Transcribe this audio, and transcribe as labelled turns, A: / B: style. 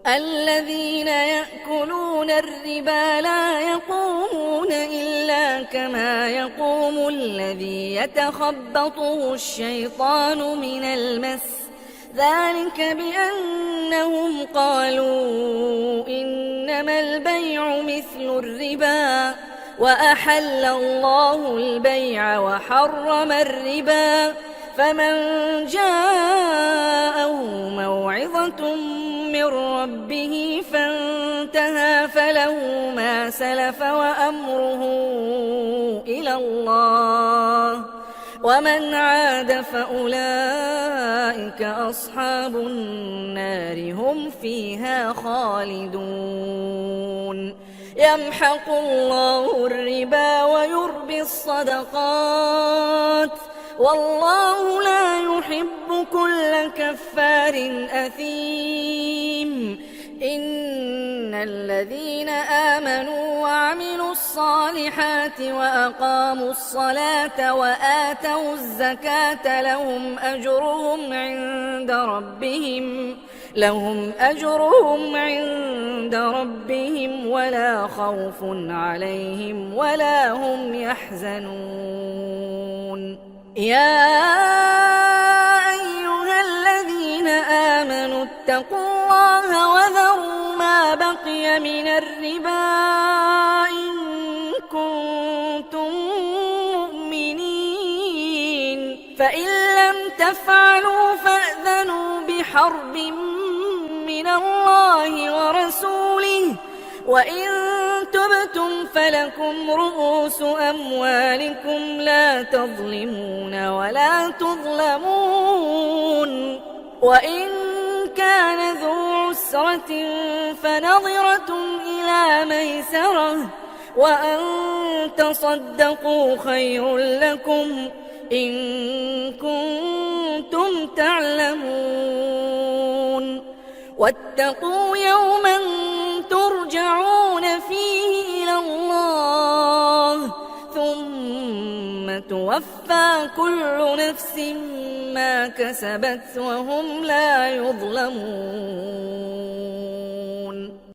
A: الذين يأكلون الربا لا يقومون إلا كما يقوم الذي يتخبطه الشيطان من المس، ذلك بأنهم قالوا إنما البيع مثل الربا وأحل الله البيع وحرم الربا، فمن جاءه موعظة من ربه فانتهى فله ما سلف وأمره إلى الله، ومن عاد فأولئك أصحاب النار هم فيها خالدون. يمحق الله الربا ويربي الصدقات، والله لا يحب كل كفار أثيم. إن الذين آمنوا وعملوا الصالحات وأقاموا الصلاة وآتوا الزكاة لهم أجرهم عند ربهم ولا خوف عليهم ولا هم يحزنون. يا أيها الذين آمنوا اتقوا الله وذروا ما بقي من الربا إن كنتم مؤمنين، فإن لم تفعلوا فأذنوا بحرب من الله ورسوله، وإن تبتم فلكم رؤوس أموالكم لا تظلمون ولا تظلمون. وإن كان ذو عسرة فنظرة إلى ميسرة، وأن تصدقوا خير لكم إن كنتم تعلمون. واتقوا يوما ترجعون فيه إلى الله ثم توفى كل نفس ما كسبت وهم لا يظلمون.